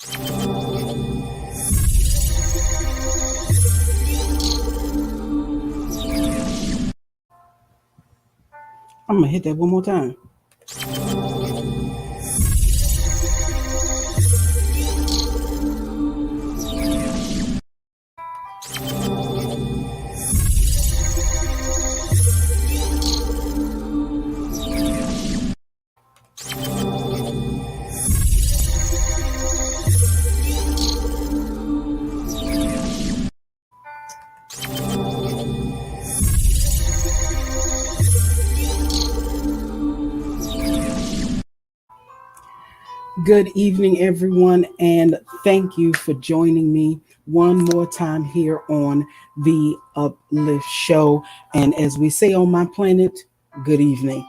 I'm gonna hit that one more time. Good evening, everyone, and thank you for joining me one more time here on the UpLIFT show. And as we say on my planet, good evening.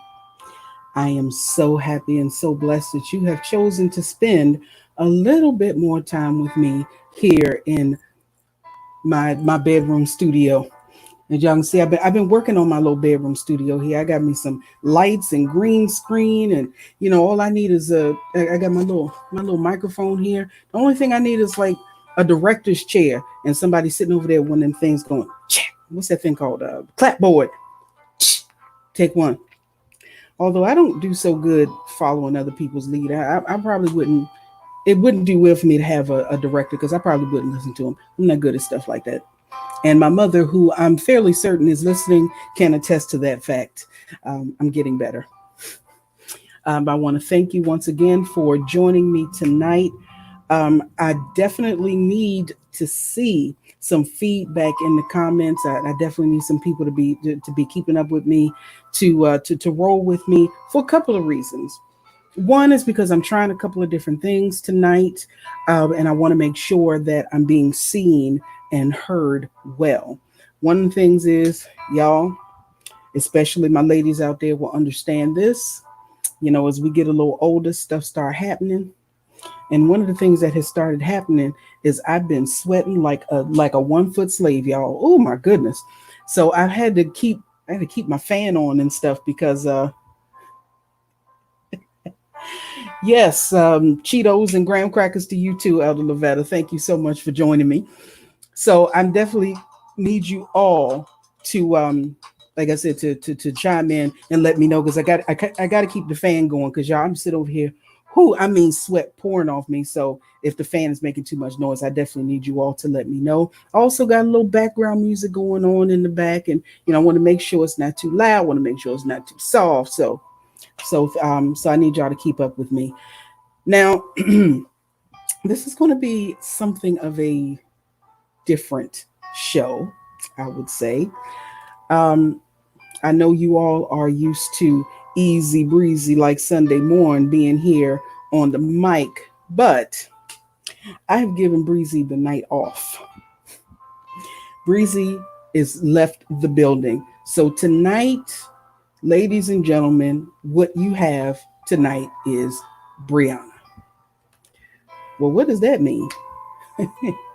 I am so happy and so blessed that you have chosen to spend a little bit more time with me here in my bedroom studio. As y'all can see, I've been working on my little bedroom studio here. I got me some lights and green screen, and all I need is I got my little microphone here. The only thing I need is like a director's chair and somebody sitting over there, one of them things going, what's that thing called? Clapboard. Take one. Although I don't do so good following other people's lead, I probably wouldn't. It wouldn't do well for me to have a director because I probably wouldn't listen to him. I'm not good at stuff like that. And my mother, who I'm fairly certain is listening, can attest to that fact. I'm getting better. I want to thank you once again for joining me tonight. I definitely need to see some feedback in the comments. I definitely need some people to be keeping up with me, to roll with me for a couple of reasons. One is because I'm trying a couple of different things tonight, and I want to make sure that I'm being seen and heard well. One of the things is, y'all, especially my ladies out there, will understand this. As we get a little older, stuff start happening. And one of the things that has started happening is I've been sweating like a 1-foot slave, y'all. Oh my goodness. So I had to keep my fan on and stuff because yes, Cheetos and graham crackers to you too, Elder Lavetta. Thank you so much for joining me. So I definitely need you all to, like I said, to chime in and let me know, because I got to keep the fan going, because y'all, I'm sitting over here, sweat pouring off me. So if the fan is making too much noise, I definitely need you all to let me know. I also got a little background music going on in the back, and I want to make sure it's not too loud. I want to make sure it's not too soft. So I need y'all to keep up with me. Now, this is going to be something of a different show, I would say. I know you all are used to easy breezy like Sunday morn being here on the mic, but I have given Breezy the night off. Breezy is left the building. So tonight, ladies and gentlemen, what you have tonight is Brianna. Well, what does that mean?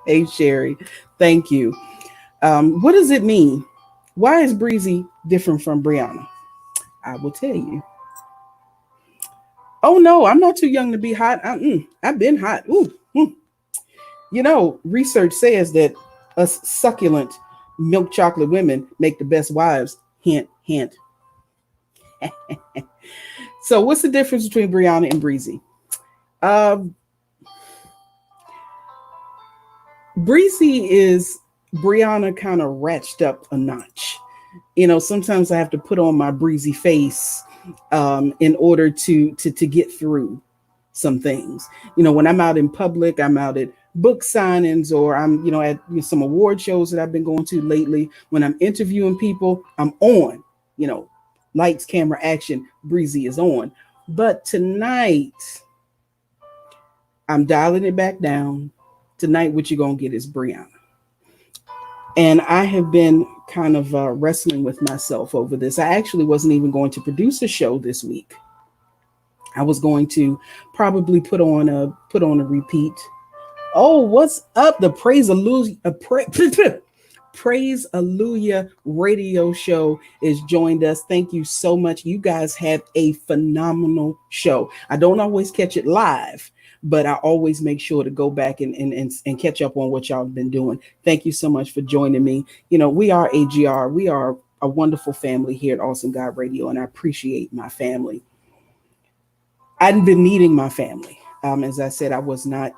Hey, Sherry, thank you. What does it mean? Why is Breezy different from Brianna? I will tell you. Oh, no, I'm not too young to be hot. I've been hot. Research says that us succulent milk chocolate women make the best wives. Hint, hint. So what's the difference between Brianna and Breezy? Breezy is Brianna kind of ratcheted up a notch. Sometimes I have to put on my breezy face in order to get through some things. When I'm out in public, I'm out at book signings, or I'm at some award shows that I've been going to lately. When I'm interviewing people, I'm on. Lights, camera, action. Breezy is on. But tonight, I'm dialing it back down. Tonight, what you're going to get is Brianna. And I have been kind of wrestling with myself over this. I actually wasn't even going to produce a show this week. I was going to probably put on a repeat. Oh, what's up? The Praise Alleluia radio show is joined us. Thank you so much. You guys have a phenomenal show. I don't always catch it live, but I always make sure to go back and catch up on what y'all have been doing. Thank you so much for joining me. We are AGR. We are a wonderful family here at Awesome God Radio, and I appreciate my family. I've been needing my family. As I said, I was not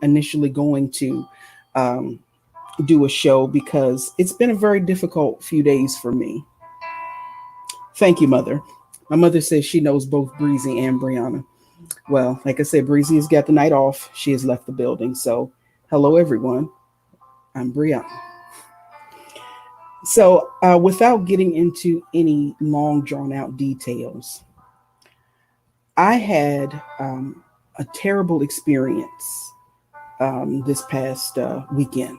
initially going to do a show because it's been a very difficult few days for me. Thank you, Mother. My mother says she knows both Breezy and Brianna. Well, like I said, Breezy has got the night off. She has left the building. So, hello, everyone. I'm Brianna. So, without getting into any long, drawn out details, I had a terrible experience this past weekend.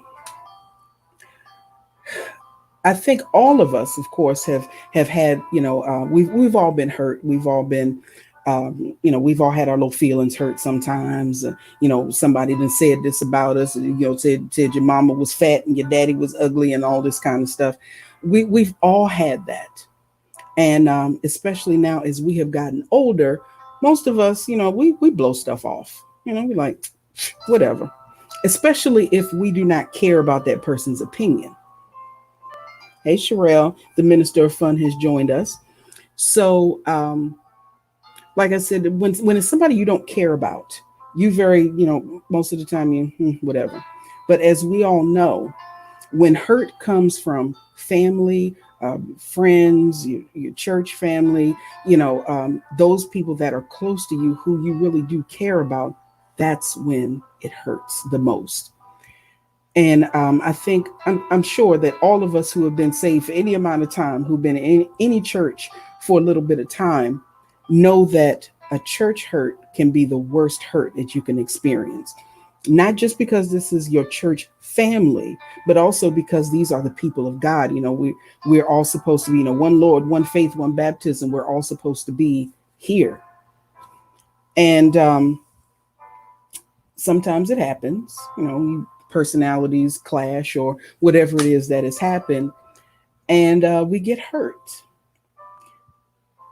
I think all of us, of course, have had, we've all been hurt. We've all been, we've all had our little feelings hurt sometimes. Somebody done said this about us. Said your mama was fat and your daddy was ugly and all this kind of stuff. We've all had that, and especially now as we have gotten older, most of us, we blow stuff off. We like whatever, especially if we do not care about that person's opinion. Hey, Shirelle, the Minister of Fun, has joined us. So, like I said, when it's somebody you don't care about, you most of the time whatever. But as we all know, when hurt comes from family, friends, your church family, those people that are close to you who you really do care about, that's when it hurts the most. And I think I'm sure that all of us who have been saved for any amount of time, who've been in any church for a little bit of time, know that a church hurt can be the worst hurt that you can experience. Not just because this is your church family, but also because these are the people of God. We're all supposed to be, one Lord, one faith, one baptism. We're all supposed to be here. And sometimes it happens, personalities clash or whatever it is that has happened, and we get hurt.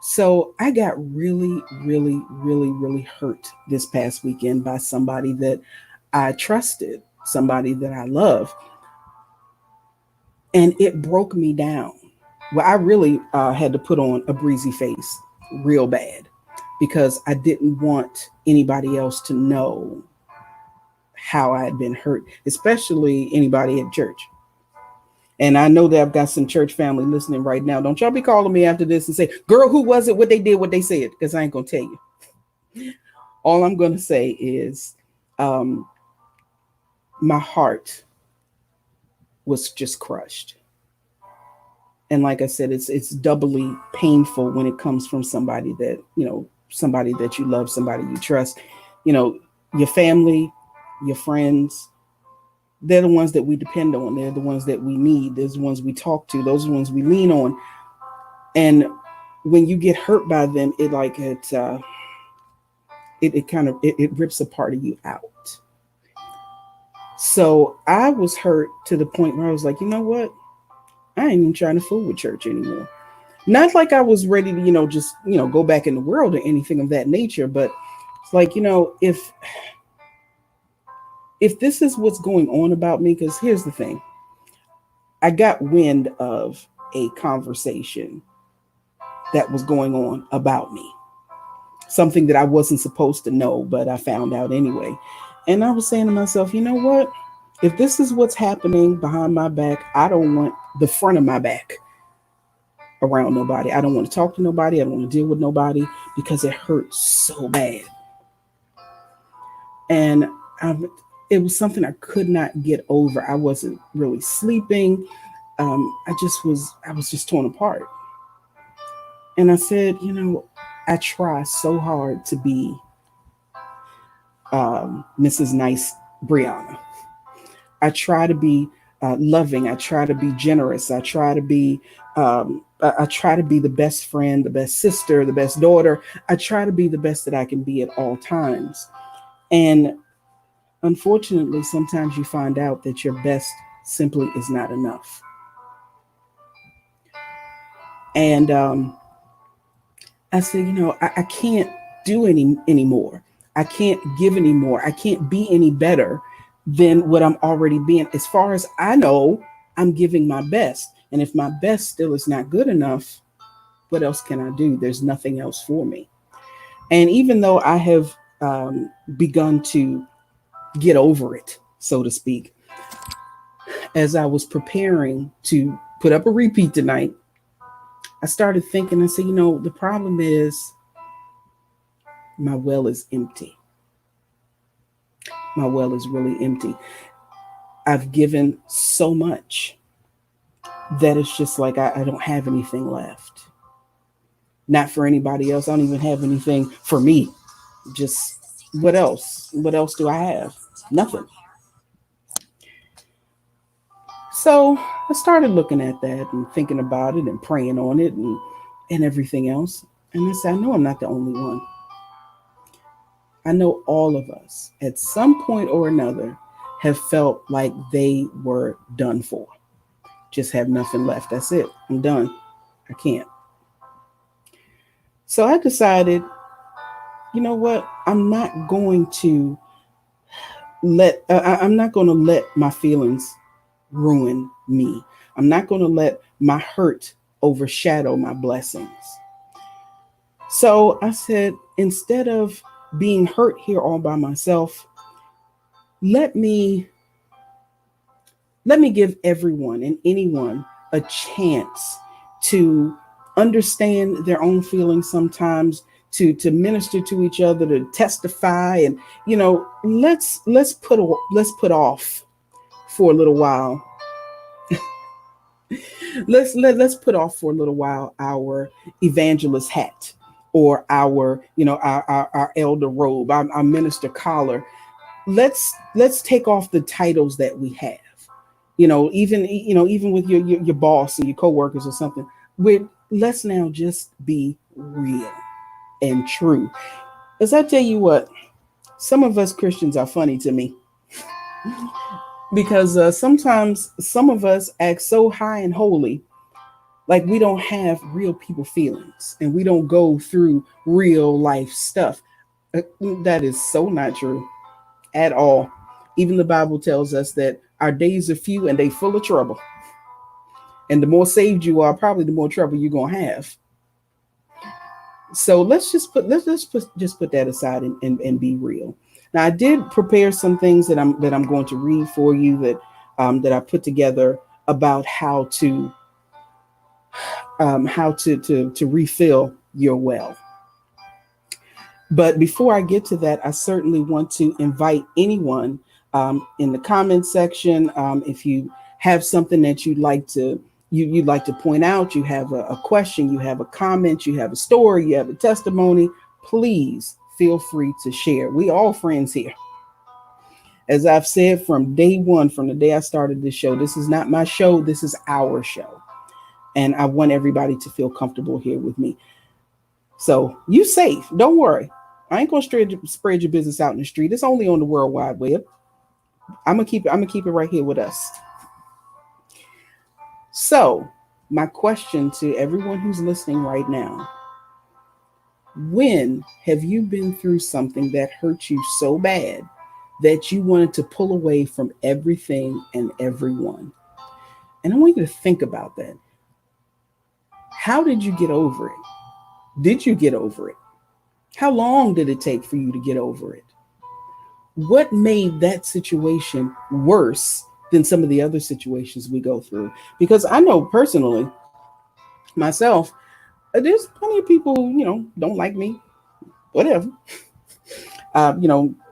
So I got really, really, really, really hurt this past weekend by somebody that I trusted, somebody that I love, and it broke me down. Well, I really had to put on a breezy face real bad because I didn't want anybody else to know how I had been hurt, especially anybody at church. And I know that I've got some church family listening right now. Don't y'all be calling me after this and say, girl, who was it? What they did, what they said? Because I ain't going to tell you. All I'm going to say is my heart was just crushed. And like I said, it's doubly painful when it comes from somebody that, somebody that you love, somebody you trust, your family, your friends. They're the ones that we depend on. They're the ones that we need. They're the ones we talk to. Those are the ones we lean on. And when you get hurt by them, it rips a part of you out. So I was hurt to the point where I was like, you know what? I ain't even trying to fool with church anymore. Not like I was ready to, just, go back in the world or anything of that nature. But it's like, if this is what's going on about me, because here's the thing, I got wind of a conversation that was going on about me, something that I wasn't supposed to know, but I found out anyway. And I was saying to myself, you know what? If this is what's happening behind my back, I don't want the front of my back around nobody. I don't want to talk to nobody. I don't want to deal with nobody because it hurts so bad. And it was something I could not get over. I wasn't really sleeping. I was just torn apart. And I said, I try so hard to be Mrs. Nice Brianna. I try to be loving. I try to be generous. I try to be the best friend, the best sister, the best daughter. I try to be the best that I can be at all times. And unfortunately, sometimes you find out that your best simply is not enough. And I said, I can't do anymore. I can't give anymore. I can't be any better than what I'm already being. As far as I know, I'm giving my best. And if my best still is not good enough, what else can I do? There's nothing else for me. And even though I have begun to get over it, so to speak, as I was preparing to put up a repeat tonight, I started thinking and said, the problem is my well is empty. My well is really empty. I've given so much that it's just like I don't have anything left. Not for anybody else. I don't even have anything for me. Just what else? What else do I have? Nothing. So I started looking at that and thinking about it and praying on it and everything else. And I said, I know I'm not the only one. I know all of us at some point or another have felt like they were done for. Just have nothing left. That's it. I'm done. I can't. So I decided, you know what? I'm not going to I'm not going to let my feelings ruin me. I'm not going to let my hurt overshadow my blessings. So I said, instead of being hurt here all by myself, let me give everyone and anyone a chance to understand their own feelings sometimes, to minister to each other, to testify, and let's put off for a little while. let's put off for a little while our evangelist hat, or our our elder robe, our minister collar. Let's take off the titles that we have. Even with your boss and your coworkers or something. Let's now just be real and true. As I tell you what, some of us Christians are funny to me because sometimes some of us act so high and holy, like we don't have real people feelings and we don't go through real life stuff. That is so not true at all. Even the Bible tells us that our days are few and they full of trouble. And the more saved you are, probably the more trouble you're gonna have. So let's put that aside and be real. Now I did prepare some things that I'm going to read for you that I put together about how to refill your well. But before I get to that, I certainly want to invite anyone in the comment section. If you have something that you'd like to point out, you have a question, you have a comment, you have a story, you have a testimony, please feel free to share. We all friends here. As I've said from day one, from the day I started this show, this is not my show, this is our show. And I want everybody to feel comfortable here with me. So you safe, don't worry. I ain't gonna spread your business out in the street. It's only on the World Wide Web. I'm gonna keep it right here with us. So, my question to everyone who's listening right now: when have you been through something that hurt you so bad that you wanted to pull away from everything and everyone? And I want you to think about that. How did you get over it? Did you get over it? How long did it take for you to get over it? What made that situation worse than some of the other situations we go through? Because I know personally, myself, there's plenty of people who, don't like me, whatever.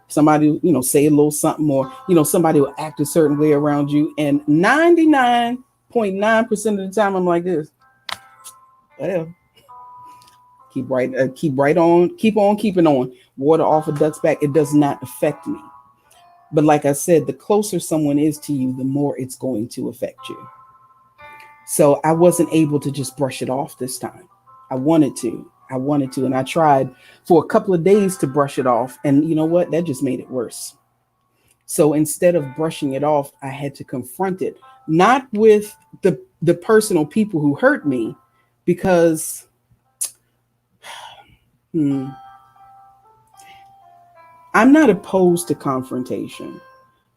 Somebody, say a little something, or, somebody will act a certain way around you. And 99.9% of the time, I'm like this, whatever. Keep on keeping on. Water off a duck's back. It does not affect me. But like I said, the closer someone is to you, the more it's going to affect you. So I wasn't able to just brush it off this time. I wanted to, and I tried for a couple of days to brush it off. And you know what? That just made it worse. So instead of brushing it off, I had to confront it, not with the personal people who hurt me, because I'm not opposed to confrontation,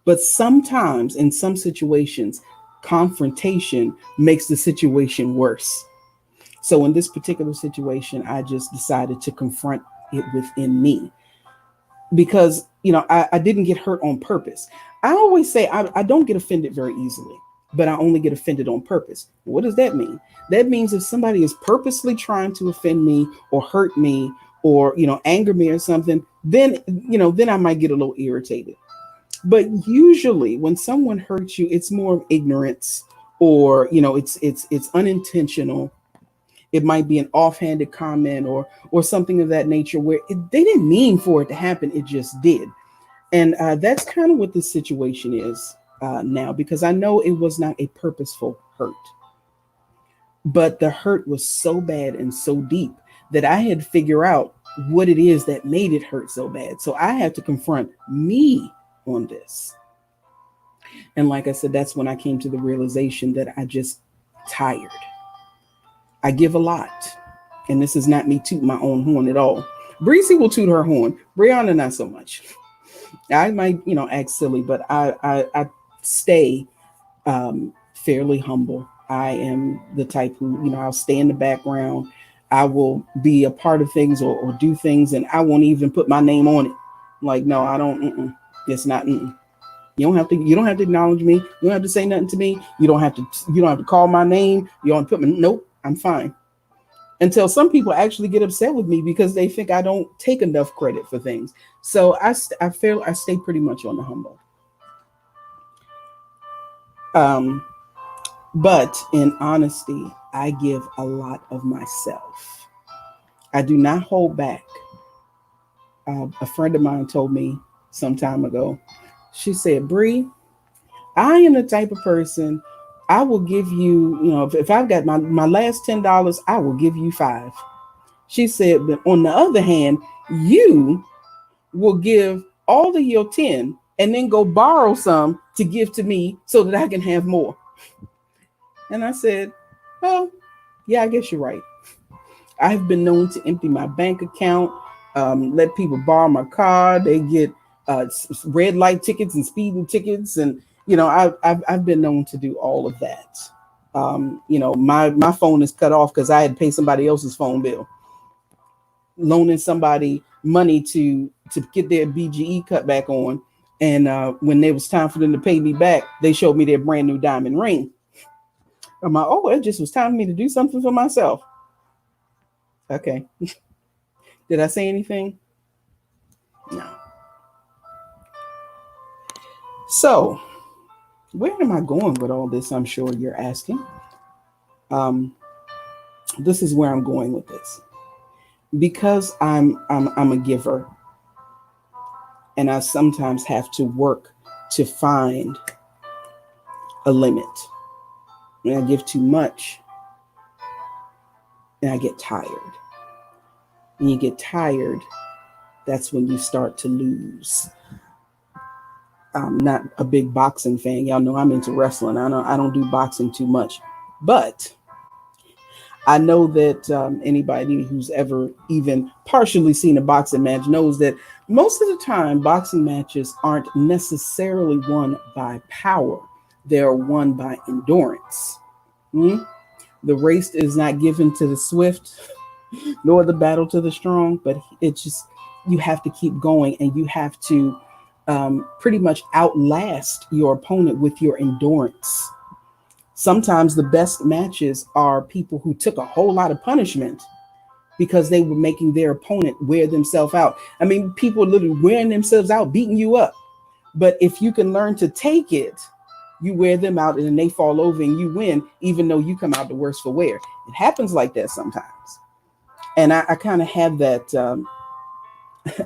but sometimes in some situations, confrontation makes the situation worse. So in this particular situation, I just decided to confront it within me because, I didn't get hurt on purpose. I always say I don't get offended very easily, but I only get offended on purpose. What does that mean? That means if somebody is purposely trying to offend me or hurt me or, anger me or something, then I might get a little irritated. But usually when someone hurts you, it's more of ignorance, or, it's unintentional. It might be an offhanded comment or something of that nature where they didn't mean for it to happen. It just did. And that's kind of what this situation is now, because I know it was not a purposeful hurt, but the hurt was so bad and so deep that I had to figure out what it is that made it hurt so bad. So I had to confront me on this. And like I said, that's when I came to the realization that I just tired. I give a lot. And this is not me tooting my own horn at all. Breezy will toot her horn. Brianna, not so much. I might, act silly, but I stay fairly humble. I am the type who, I'll stay in the background. I will be a part of things or do things, and I won't even put my name on it. Like, no, I don't. It's not. You don't have to. You don't have to acknowledge me. You don't have to say nothing to me. You don't have to. You don't have to call my name. You don't put my. Nope. I'm fine. Until some people actually get upset with me because they think I don't take enough credit for things. So I stay pretty much on the humble. But in honesty, I give a lot of myself. I do not hold back. A friend of mine told me some time ago. She said, "Bree, I am the type of person, I will give you, if I've got my last $10, I will give you five." She said, but on the other hand, you will give all of your 10 and then go borrow some to give to me so that I can have more. And I said, well, yeah, I guess you're right. I've been known to empty my bank account, let people borrow my car. They get red light tickets and speeding tickets. And, I've been known to do all of that. My phone is cut off because I had to pay somebody else's phone bill. Loaning somebody money to get their BGE cut back on. And when it was time for them to pay me back, they showed me their brand new diamond ring. I'm like, oh, it just was time for me to do something for myself. Okay. Did I say anything? No. So, where am I going with all this? I'm sure you're asking. This is where I'm going with this. Because I'm a giver, and I sometimes have to work to find a limit. When I give too much, and I get tired. When you get tired, that's when you start to lose. I'm not a big boxing fan. Y'all know I'm into wrestling. I don't do boxing too much, but I know that anybody who's ever even partially seen a boxing match knows that most of the time boxing matches aren't necessarily won by power. They're won by endurance. The race is not given to the swift, nor the battle to the strong, but it's just, you have to keep going, and you have to pretty much outlast your opponent with your endurance. Sometimes the best matches are people who took a whole lot of punishment because they were making their opponent wear themselves out. I mean, people are literally wearing themselves out, beating you up. But if you can learn to take it, you wear them out and then they fall over and you win, even though you come out the worse for wear. It happens like that sometimes. And I kind of have that.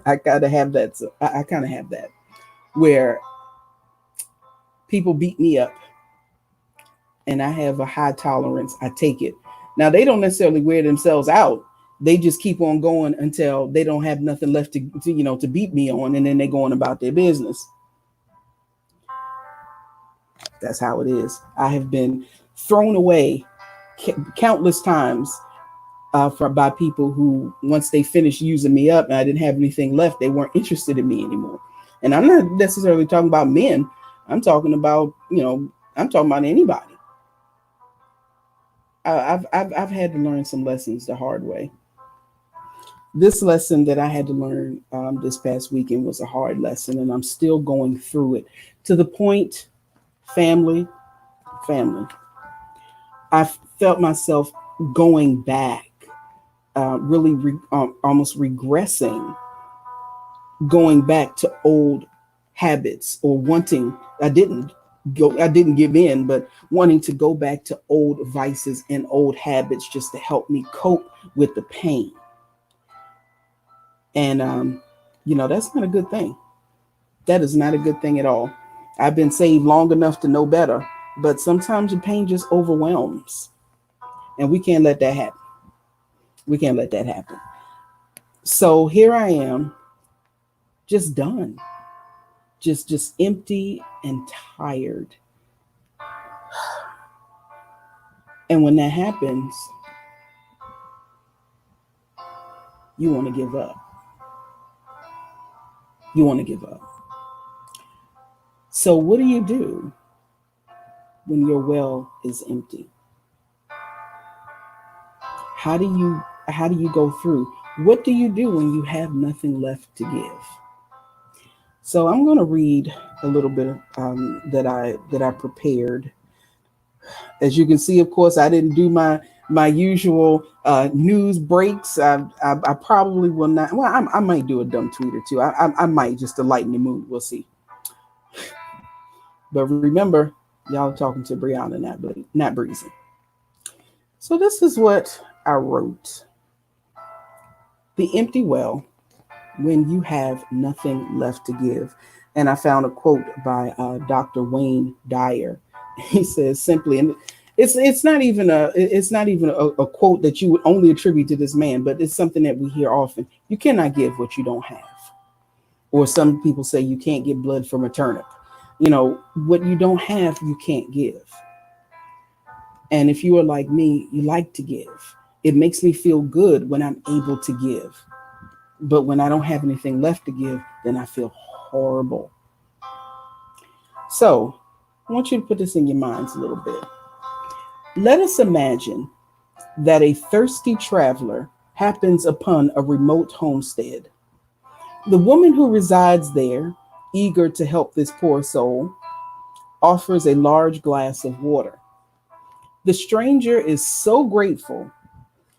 I kind of have that where people beat me up and I have a high tolerance. I take it. Now, they don't necessarily wear themselves out. They just keep on going until they don't have nothing left to beat me on, and then they go on about their business. That's how it is. I have been thrown away countless times by people who, once they finished using me up and I didn't have anything left, they weren't interested in me anymore. And I'm not necessarily talking about men. I'm talking about, I'm talking about anybody. I've had to learn some lessons the hard way. This lesson that I had to learn this past weekend was a hard lesson, and I'm still going through it to the point, family, family. I felt myself going back, really almost regressing, going back to old habits or wanting. I didn't give in, but wanting to go back to old vices and old habits just to help me cope with the pain. And that's not a good thing. That is not a good thing at all. I've been saved long enough to know better, but sometimes the pain just overwhelms, and we can't let that happen. We can't let that happen. So here I am, just done, just empty and tired. And when that happens, you want to give up. You want to give up. So what do you do when your well is empty? How do you go through? What do you do when you have nothing left to give? So I'm going to read a little bit that I prepared. As you can see, of course, I didn't do my usual news breaks. I probably will not. Well, I might do a dumb tweet or two. I might, just to lighten the mood. We'll see. But remember, y'all talking to Brianna, not Breezy. So this is what I wrote. The empty well, when you have nothing left to give. And I found a quote by Dr. Wayne Dyer. He says simply, and it's not even a quote that you would only attribute to this man, but it's something that we hear often. You cannot give what you don't have. Or some people say you can't get blood from a turnip. What you don't have, you can't give. And if you are like me, you like to give. It makes me feel good when I'm able to give. But when I don't have anything left to give, then I feel horrible. So I want you to put this in your minds a little bit. Let us imagine that a thirsty traveler happens upon a remote homestead. The woman who resides there, eager to help this poor soul, offers a large glass of water. The stranger is so grateful,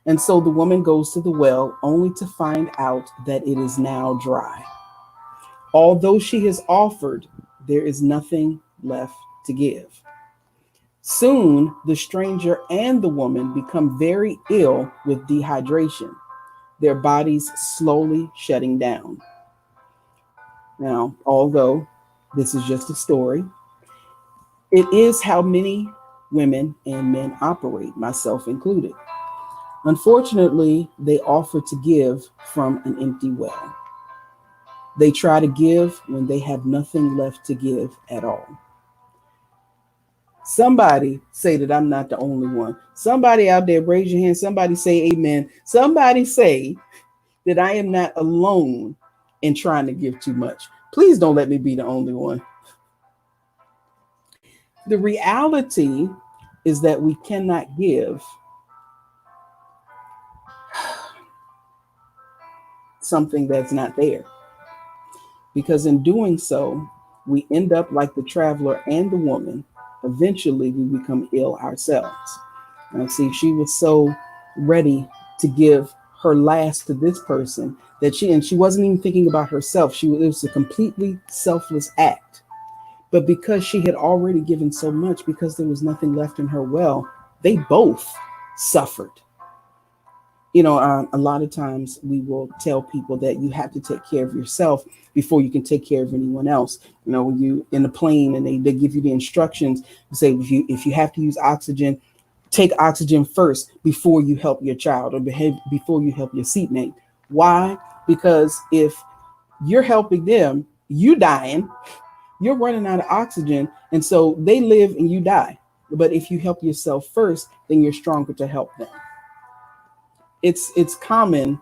and so the woman goes to the well only to find out that it is now dry. Although she has offered, there is nothing left to give. Soon, the stranger and the woman become very ill with dehydration, their bodies slowly shutting down. Now, although this is just a story, it is how many women and men operate, myself included. Unfortunately, they offer to give from an empty well. They try to give when they have nothing left to give at all. Somebody say that I'm not the only one. Somebody out there, raise your hand. Somebody say amen. Somebody say that I am not alone in trying to give too much. Please don't let me be the only one. The reality is that we cannot give something that's not there. Because in doing so, we end up like the traveler and the woman. Eventually, we become ill ourselves. Now, see, she was so ready to give her last to this person that she wasn't even thinking about herself. It was a completely selfless act. But because she had already given so much, because there was nothing left in her well, they both suffered. A lot of times we will tell people that you have to take care of yourself before you can take care of anyone else. When you in the plane and they give you the instructions, say if you have to use oxygen, take oxygen first before you help your child or before you help your seatmate. Why? Because if you're helping them, you dying, you're running out of oxygen, and so they live and you die. But if you help yourself first, then you're stronger to help them. It's common,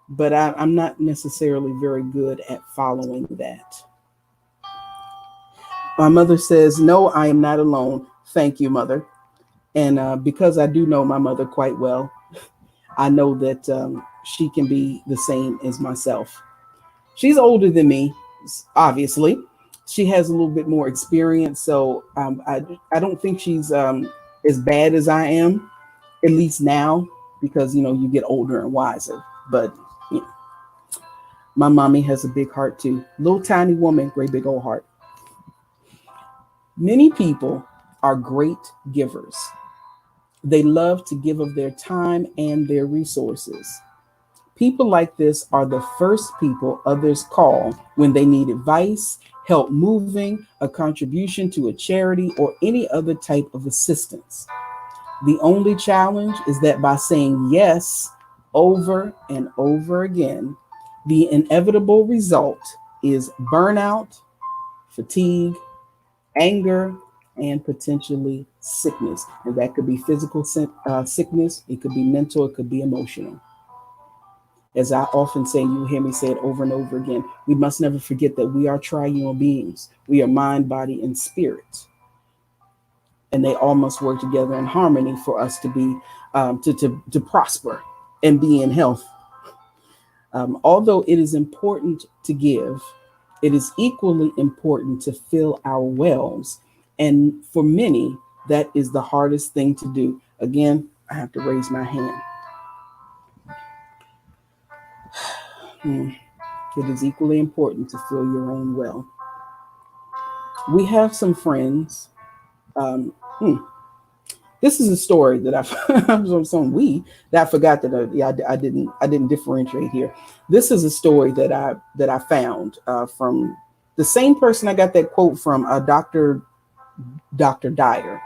but I'm not necessarily very good at following that. My mother says, "No, I am not alone. Thank you, mother." And because I do know my mother quite well, I know that she can be the same as myself. She's older than me, obviously. She has a little bit more experience, so I don't think she's as bad as I am, at least now, because you get older and wiser. But you know, my mommy has a big heart too. Little tiny woman, great big old heart. Many people are great givers. They love to give of their time and their resources. People like this are the first people others call when they need advice, help moving, a contribution to a charity, or any other type of assistance. The only challenge is that by saying yes over and over again, the inevitable result is burnout, fatigue, anger, and potentially sickness. And that could be physical sickness, it could be mental, it could be emotional. As I often say, you hear me say it over and over again, we must never forget that we are triune beings. We are mind, body, and spirit. And they all must work together in harmony for us to be, to prosper and be in health. Although it is important to give, it is equally important to fill our wells. And for many, that is the hardest thing to do. Again, I have to raise my hand. It is equally important to fill your own well. We have some friends. Um, hmm, this is a story that I was on we that I forgot that yeah, I didn't differentiate here. This is a story that I found from the same person I got that quote from, Dr. Dyer.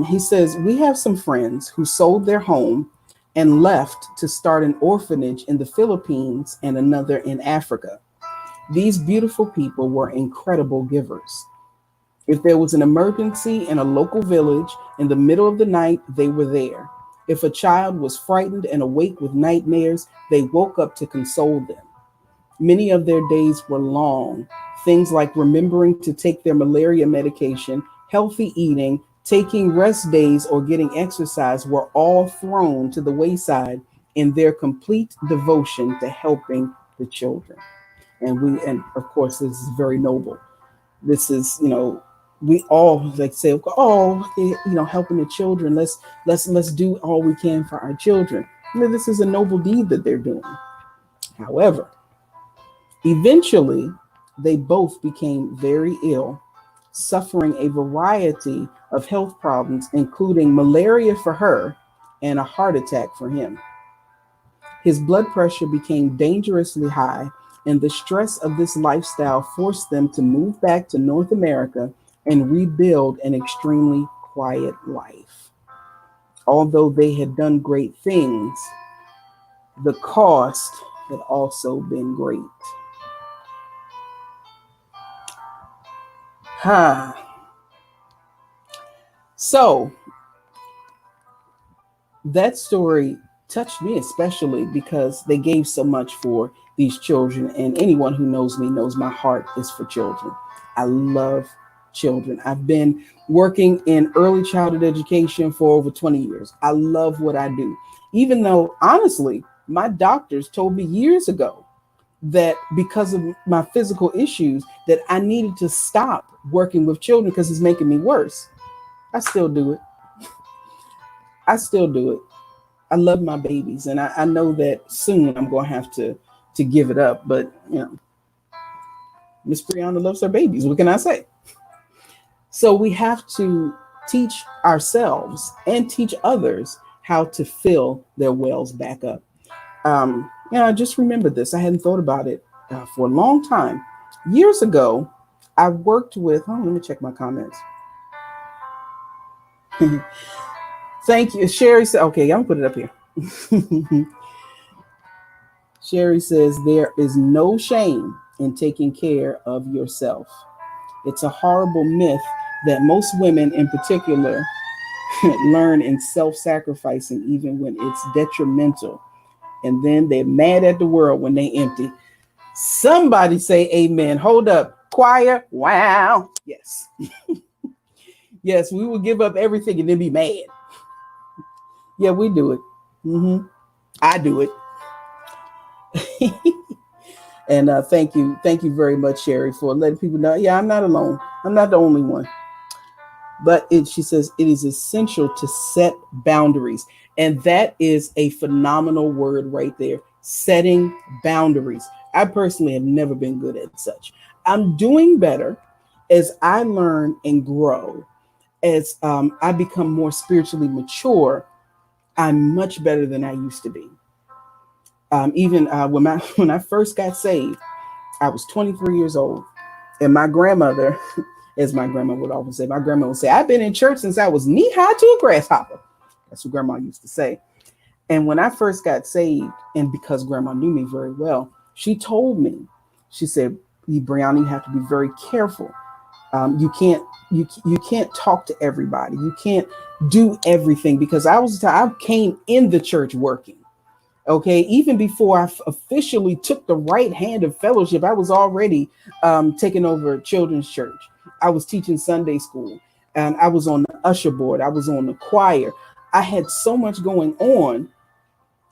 He says, we have some friends who sold their home and left to start an orphanage in the Philippines and another in Africa. These beautiful people were incredible givers. If there was an emergency in a local village in the middle of the night, they were there. If a child was frightened and awake with nightmares, they woke up to console them. Many of their days were long. Things like remembering to take their malaria medication, healthy eating, taking rest days, or getting exercise were all thrown to the wayside in their complete devotion to helping the children. And of course, this is very noble. This is, we all like say, oh, helping the children. Let's do all we can for our children. This is a noble deed that they're doing. However, eventually, they both became very ill, suffering a variety of health problems, including malaria for her and a heart attack for him. His blood pressure became dangerously high, and the stress of this lifestyle forced them to move back to North America and rebuild an extremely quiet life. Although they had done great things, the cost had also been great. Huh. So that story touched me especially because they gave so much for these children. And anyone who knows me knows my heart is for children. I love children. I've been working in early childhood education for over 20 years. I love what I do. Even though, honestly, my doctors told me years ago that because of my physical issues that I needed to stop working with children because it's making me worse. I still do it. I still do it. I love my babies, and I know that soon I'm going to have to give it up. But Miss Brianna loves her babies. What can I say? So we have to teach ourselves and teach others how to fill their wells back up. Just remember this. I hadn't thought about it for a long time. Years ago, I worked with. Oh, let me check my comments. Thank you, Sherry. Okay, I'm gonna put it up here. Sherry says there is no shame in taking care of yourself. It's a horrible myth that most women, in particular, learn in self-sacrificing, even when it's detrimental. and then they're mad at the world when they empty. Somebody say amen. Hold up. Choir. Wow. Yes. Yes, we will give up everything and then be mad. Yeah, we do it. I do it. And thank you very much, Sherry, for letting people know. Yeah, I'm not alone. I'm not the only one. But she says it is essential to set boundaries, and that is a phenomenal word right there. Setting boundaries. I personally have never been good at such. I'm doing better as I learn and grow. As I become more spiritually mature, I'm much better than I used to be. Even when I first got saved, I was 23 years old, and my grandmother, as my grandma would often say, "I've been in church since I was knee high to a grasshopper." That's what grandma used to say. And when I first got saved, and because grandma knew me very well, she told me, she said, "Brianna, you have to be very careful. You can't talk to everybody. You can't do everything," because I came in the church working. Okay, even before I officially took the right hand of fellowship, I was already taking over children's church. I was teaching Sunday school, and I was on the usher board. I was on the choir. I had so much going on,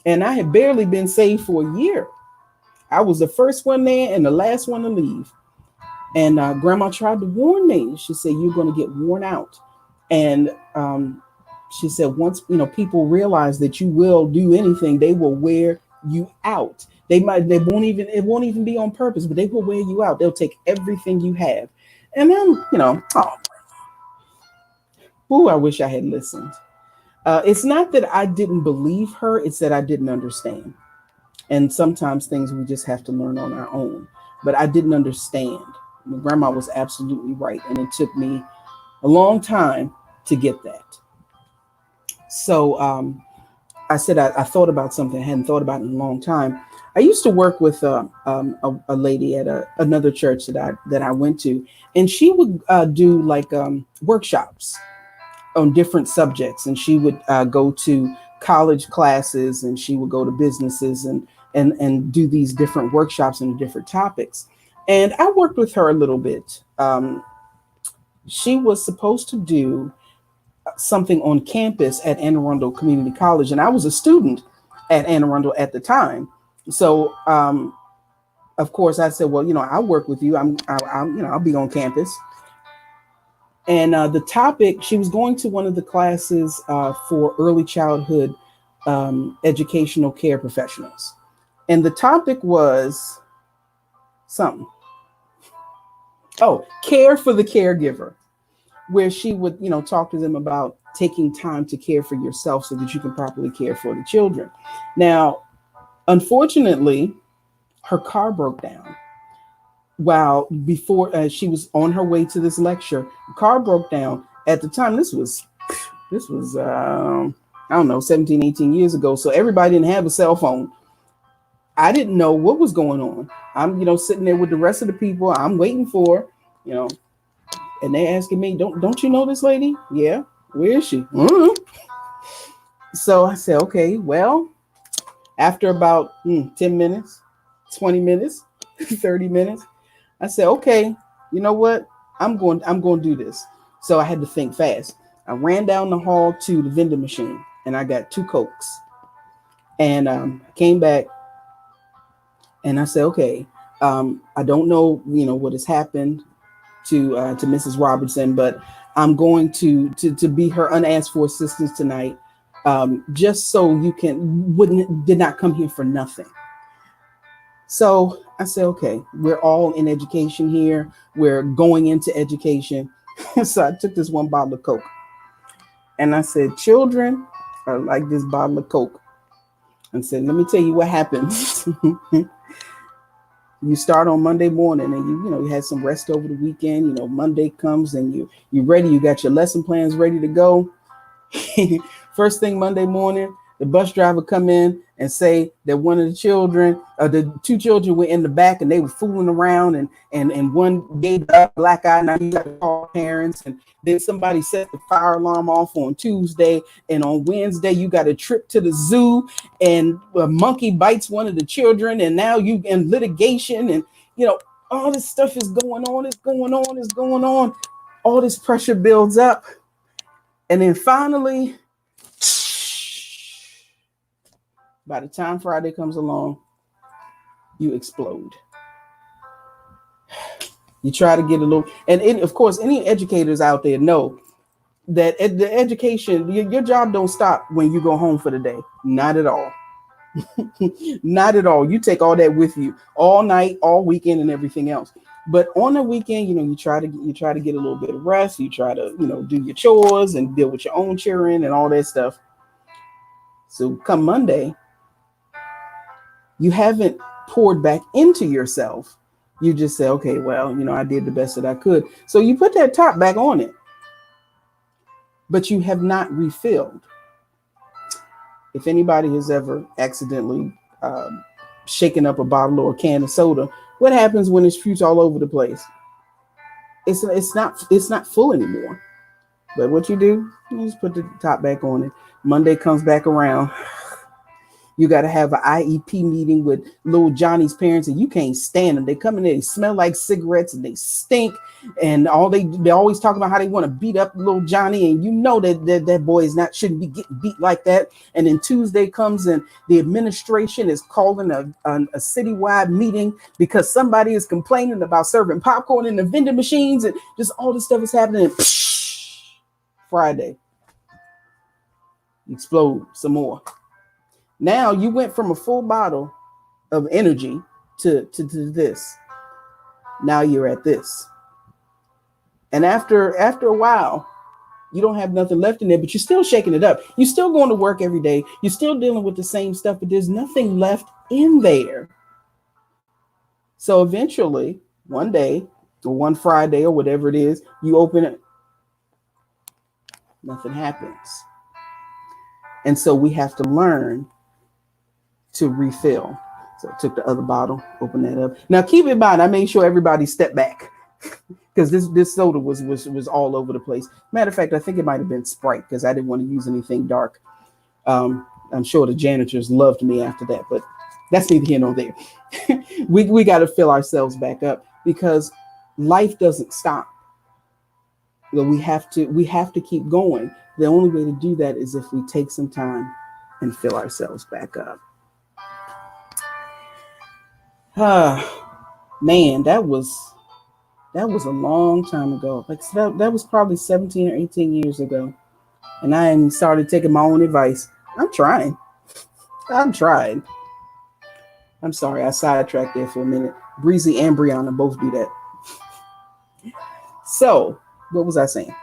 and I had barely been saved for a year. I was the first one there and the last one to leave. And grandma tried to warn me. She said, "You're going to get worn out." And she said, once people realize that you will do anything, they will wear you out. It won't even be on purpose, but they will wear you out. They'll take everything you have. And then, I wish I had listened. It's not that I didn't believe her, it's that I didn't understand. And sometimes things we just have to learn on our own. But I didn't understand. My grandma was absolutely right. And it took me a long time to get that. So I said I thought about something I hadn't thought about in a long time. I used to work with a lady at another church that I went to, and she would do like workshops on different subjects, and she would go to college classes, and she would go to businesses and do these different workshops on different topics. And I worked with her a little bit. She was supposed to do something on campus at Anne Arundel Community College, and I was a student at Anne Arundel at the time. So, of course, I said, "Well, I'll work with you. I'll be on campus." And the topic, she was going to one of the classes for early childhood educational care professionals, and the topic was something. Oh, care for the caregiver, where she would, talk to them about taking time to care for yourself so that you can properly care for the children. Now, unfortunately, her car broke down while before she was on her way to this lecture. The car broke down. At the time, this was I don't know, 17, 18 years ago. So everybody didn't have a cell phone. I didn't know what was going on. I'm, sitting there with the rest of the people. I'm waiting for, and they asking me, don't you know this lady? Yeah. Where is she? Mm-hmm. So I said, okay, well, after about 10 minutes, 20 minutes, 30 minutes, I said, okay, you know what? I'm going to do this. So I had to think fast. I ran down the hall to the vending machine and I got 2 Cokes, and came back and I said, okay, I don't know, what has happened to Mrs. Robertson, but I'm going to be her unasked for assistance tonight, just so you did not come here for nothing. So I said, okay, we're all in education here. We're going into education. So I took this 1 bottle of Coke and I said, children are like this bottle of Coke. And said, let me tell you what happens. You start on Monday morning and you had some rest over the weekend. Monday comes and you're ready. You got your lesson plans ready to go. First thing Monday morning, the bus driver come in and say that one of the children, the two children were in the back and they were fooling around and one gave a black eye. Now you got to call parents, and then somebody set the fire alarm off on Tuesday, and on Wednesday you got a trip to the zoo and a monkey bites one of the children, and now you in litigation, and all this stuff is going on, it's going on. All this pressure builds up, and then finally, by the time Friday comes along, you explode. You try to get a little, and of course, any educators out there know that the education, your job don't stop when you go home for the day. Not at all. Not at all. You take all that with you all night, all weekend, and everything else. But on the weekend, you try to get a little bit of rest. You try to, do your chores and deal with your own children and all that stuff. So come Monday, you haven't poured back into yourself. You just say, okay, well, I did the best that I could. So you put that top back on it, but you have not refilled. If anybody has ever accidentally shaken up a bottle or a can of soda, what happens when there's fruits all over the place? It's not full anymore. But what you do, you just put the top back on it. Monday comes back around. You got to have an IEP meeting with little Johnny's parents, and you can't stand them. They come in there, they smell like cigarettes, and they stink. And they always talk about how they want to beat up little Johnny, and that boy shouldn't be getting beat like that. And then Tuesday comes, and the administration is calling a citywide meeting because somebody is complaining about serving popcorn in the vending machines, and just all this stuff is happening. And Friday, explode some more. Now you went from a full bottle of energy to this. Now you're at this. And after a while, you don't have nothing left in there, but you're still shaking it up. You're still going to work every day. You're still dealing with the same stuff, but there's nothing left in there. So eventually, one day or one Friday or whatever it is, you open it. Nothing happens. And so we have to learn to refill. So I took the other bottle, opened that up. Now keep in mind, I made sure everybody stepped back because this soda was all over the place. Matter of fact, I think it might have been Sprite because I didn't want to use anything dark. I'm sure the janitors loved me after that, but that's neither here nor there. we got to fill ourselves back up because life doesn't stop. We have to keep going. The only way to do that is if we take some time and fill ourselves back up. Man, that was a long time ago. Like that was probably 17 or 18 years ago. And I started taking my own advice. I'm trying. I'm sorry, I sidetracked there for a minute. Breezy and Brianna both do that. So, what was I saying?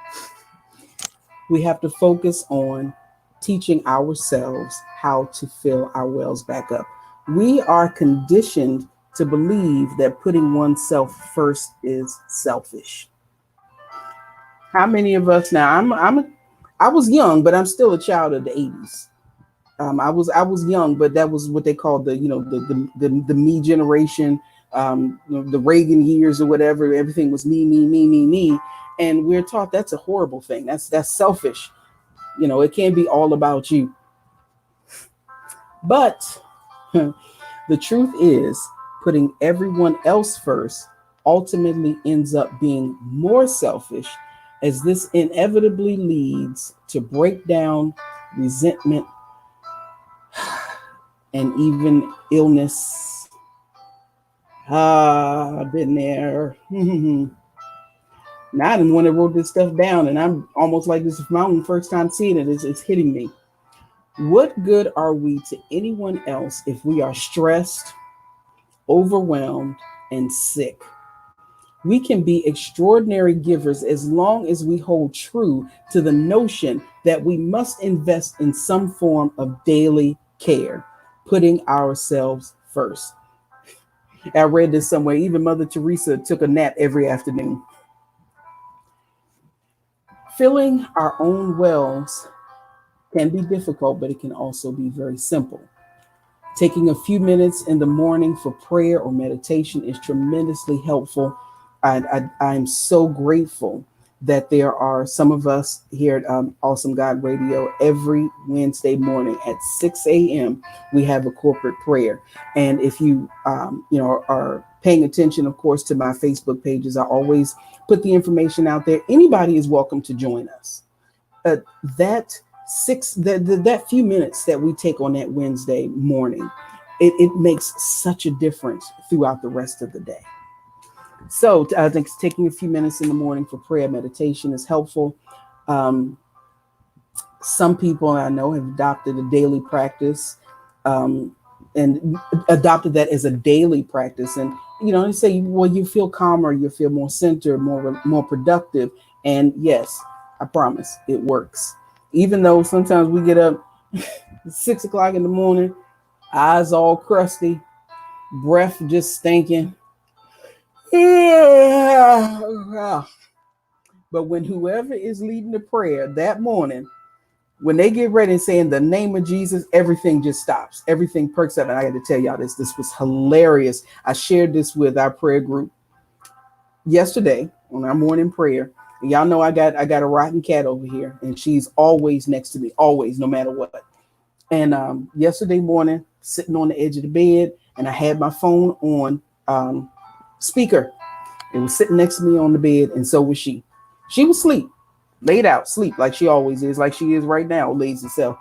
We have to focus on teaching ourselves how to fill our wells back up. We are conditioned to believe that putting oneself first is selfish. How many of us now? I was young, but I'm still a child of the 80s. I was young, but that was what they called the me generation, the Reagan years or whatever. Everything was me, and we're taught that's a horrible thing. That's selfish. It can't be all about you. But the truth is, putting everyone else first ultimately ends up being more selfish, as this inevitably leads to breakdown, resentment, and even illness. I've been there. Now I'm the one that wrote this stuff down, and I'm almost like this is my own first time seeing it. It's hitting me. What good are we to anyone else if we are stressed, overwhelmed, and sick? We can be extraordinary givers as long as we hold true to the notion that we must invest in some form of daily care, putting ourselves first. I read this somewhere. Even Mother Teresa took a nap every afternoon. Filling our own wells can be difficult, but it can also be very simple. Taking a few minutes in the morning for prayer or meditation is tremendously helpful. I'm so grateful that there are some of us here at Awesome God Radio every Wednesday morning at 6 a.m. We have a corporate prayer. And if you, are paying attention, of course, to my Facebook pages, I always put the information out there. Anybody is welcome to join us. Uh, that few minutes that we take on that Wednesday morning, it makes such a difference throughout the rest of the day. So I think taking a few minutes in the morning for prayer meditation is helpful. Um, some people I know have adopted a daily practice, and adopted that as a daily practice. And they say, well, you feel calmer, you feel more centered, more productive. And yes, I promise it works. Even though sometimes we get up 6 o'clock in the morning, eyes all crusty, breath just stinking. But when whoever is leading the prayer that morning, when they get ready and say in the name of Jesus, everything just stops. Everything perks up. And I got to tell y'all this. This was hilarious. I shared this with our prayer group yesterday on our morning prayer. And y'all know I got a rotten cat over here, and she's always next to me, always, no matter what. And yesterday morning, sitting on the edge of the bed, and I had my phone on speaker. It was sitting next to me on the bed, and so was she. She was asleep, laid out, sleep, like she always is, like she is right now, lazy self.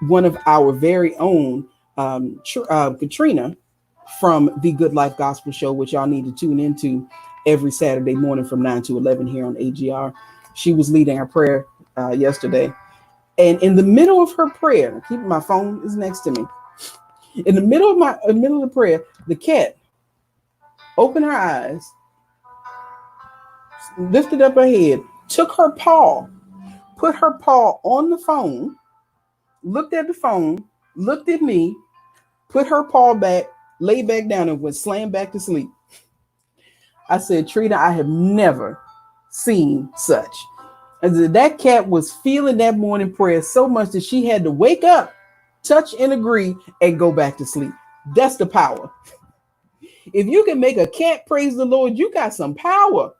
One of our very own, Katrina, from the Good Life Gospel Show, which y'all need to tune into every Saturday morning from 9 to 11 here on AGR. She was leading our prayer yesterday. And in the middle of her prayer, keep my phone is next to me. In the middle of the prayer, the cat opened her eyes, lifted up her head, took her paw, put her paw on the phone, looked at the phone, looked at me, put her paw back, lay back down, and went slam back to sleep. I said, Trina, I have never seen such. And that cat was feeling that morning prayer so much that she had to wake up, touch and agree, and go back to sleep. That's the power. If you can make a cat praise the Lord, you got some power.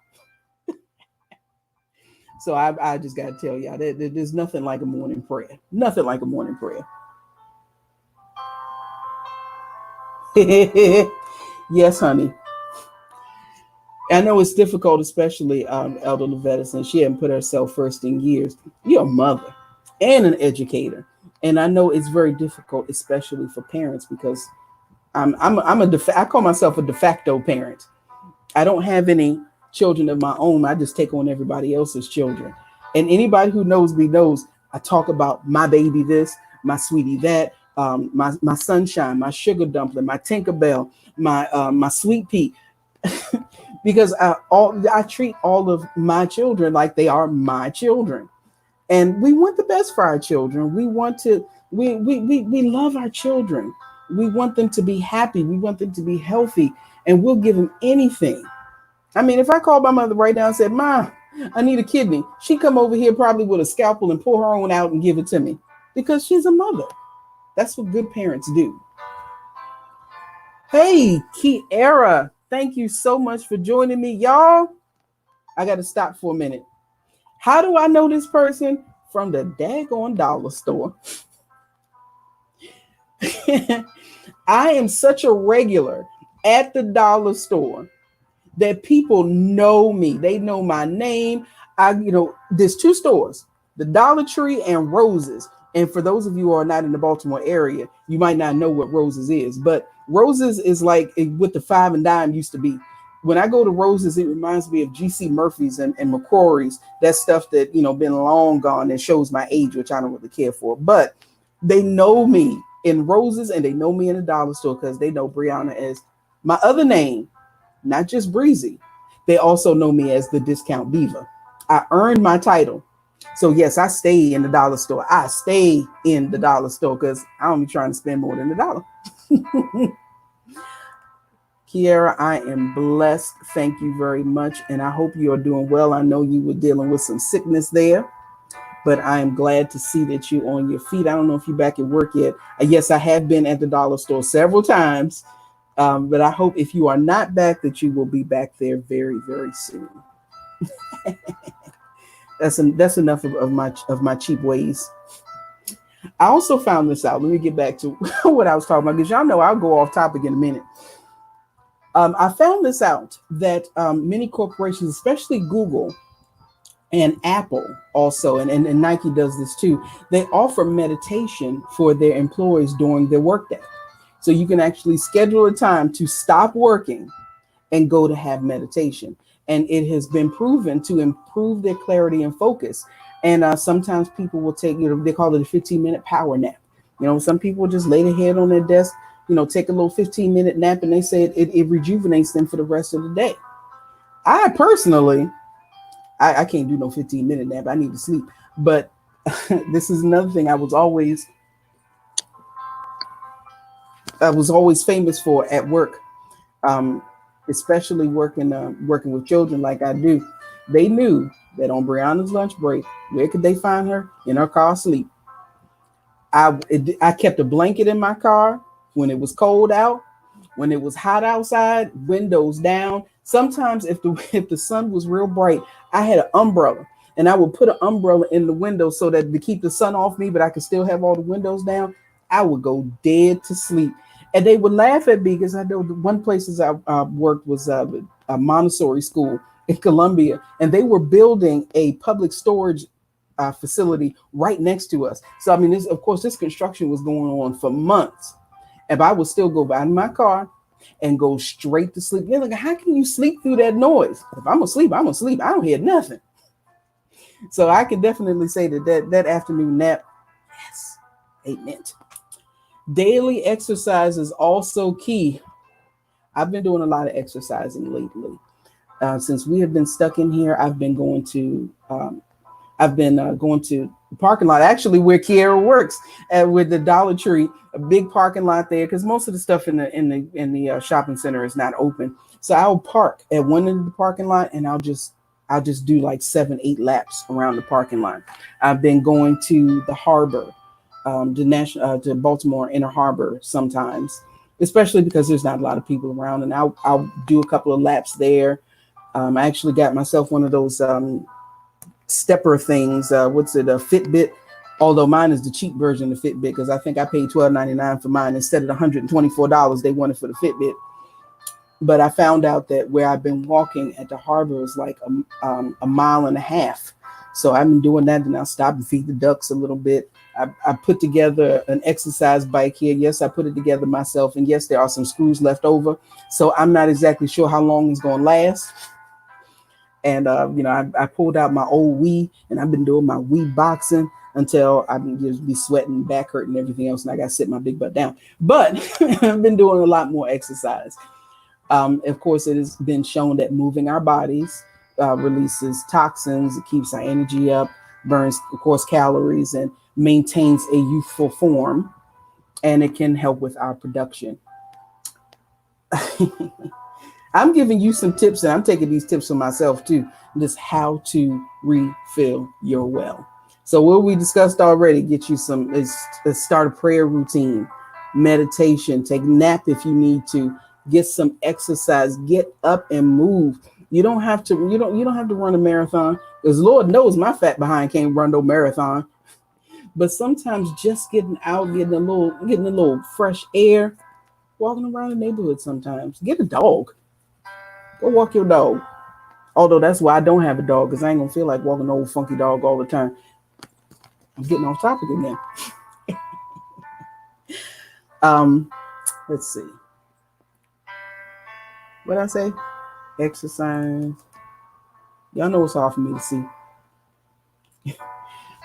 So I just got to tell y'all that there's nothing like a morning prayer. Nothing like a morning prayer. Yes, honey. I know it's difficult, especially Elder Levetison. She hadn't put herself first in years. You're a mother and an educator. And I know it's very difficult, especially for parents, because I call myself a de facto parent. I don't have any children of my own. I just take on everybody else's children. And anybody who knows me knows I talk about my baby this, my sweetie that, my sunshine, my sugar dumpling, my Tinkerbell, my sweet pea. Because I treat all of my children like they are my children. And we want the best for our children. We love our children. We want them to be happy. We want them to be healthy. And we'll give them anything. I mean, if I called my mother right now and said, Ma, I need a kidney, she'd come over here probably with a scalpel and pull her own out and give it to me, because she's a mother. That's what good parents do. Hey, Kiara, thank you so much for joining me. Y'all, I got to stop for a minute. How do I know this person? From the daggone dollar store. I am such a regular at the dollar store that people know me. They know my name. There's two stores, the Dollar Tree and Rose's. And for those of you who are not in the Baltimore area, you might not know what Rose's is, but Rose's is like what the 5 and dime used to be. When I go to Rose's, it reminds me of GC Murphy's and McCrory's. That stuff that, been long gone and shows my age, which I don't really care for. But they know me in Rose's and they know me in the dollar store because they know Brianna as my other name, not just Breezy. They also know me as the Discount Diva. I earned my title. So yes, I stay in the dollar store. I stay in the dollar store because I don't be trying to spend more than $1. Kiara, I am blessed. Thank you very much. And I hope you are doing well. I know you were dealing with some sickness there. but I am glad to see that you're on your feet. I don't know if you're back at work yet. Yes, I have been at the dollar store several times, but I hope if you are not back that you will be back there very, very soon. That's enough of my cheap ways. I also found this out. Let me get back to what I was talking about because y'all know I'll go off topic in a minute. I found this out that many corporations, especially Google and Apple also, and Nike does this too, they offer meditation for their employees during their workday. So you can actually schedule a time to stop working and go to have meditation. And it has been proven to improve their clarity and focus. And sometimes people will take, they call it a 15-minute power nap. Some people just lay their head on their desk, take a little 15-minute nap, and they say it rejuvenates them for the rest of the day. I personally, I can't do no 15-minute nap. I need to sleep. But this is another thing I was always famous for at work, especially working with children like I do. They knew that on Brianna's lunch break, where could they find her? In her car asleep. I kept a blanket in my car when it was cold out, when it was hot outside, windows down. Sometimes if the sun was real bright, I had an umbrella, and I would put an umbrella in the window so that to keep the sun off me, but I could still have all the windows down. I would go dead to sleep. And they would laugh at me because I know one places I worked was a Montessori school in Columbia, and they were building a public storage facility right next to us. So, I mean, this construction was going on for months. And I would still go by in my car and go straight to sleep. They're like, how can you sleep through that noise? If I'm asleep, I'm asleep. I don't hear nothing. So I can definitely say that afternoon nap, yes, amen. Daily exercise is also key. I've been doing a lot of exercising lately. Since we have been stuck in here, I've been going to the parking lot, actually where Kiara works, with the Dollar Tree, a big parking lot there, because most of the stuff in the shopping center is not open. So I'll park at one end of the parking lot, and I'll just do like 7-8 laps around the parking lot. I've been going to the harbor, to Baltimore Inner Harbor sometimes, especially because there's not a lot of people around, and I'll do a couple of laps there. I actually got myself one of those stepper things. What's it? A Fitbit. Although mine is the cheap version of Fitbit, because I think I paid $12.99 for mine instead of $124 they wanted for the Fitbit. But I found out that where I've been walking at the harbor is like a mile and a half. So I've been doing that, and I'll stop and feed the ducks a little bit. I put together an exercise bike here. Yes, I put it together myself. And yes, there are some screws left over. So I'm not exactly sure how long it's going to last. And, I pulled out my old Wii, and I've been doing my Wii boxing until I can just be sweating, back hurting, and everything else. And I got to sit my big butt down. But I've been doing a lot more exercise. Of course, it has been shown that moving our bodies releases toxins. It keeps our energy up, burns, of course, calories, and maintains a youthful form. And it can help with our production. I'm giving you some tips, and I'm taking these tips for myself too. Just how to refill your well. So what we discussed already, get you let's start a prayer routine, meditation, take a nap if you need to, get some exercise, get up and move. You don't have to run a marathon, because Lord knows my fat behind can't run no marathon. But sometimes just getting out, getting a little fresh air, walking around the neighborhood sometimes. Get a dog. Go walk your dog. Although that's why I don't have a dog, because I ain't gonna feel like walking an old funky dog all the time. I'm getting off topic again. Let's see. What did I say? Exercise. Y'all know it's hard for me to see.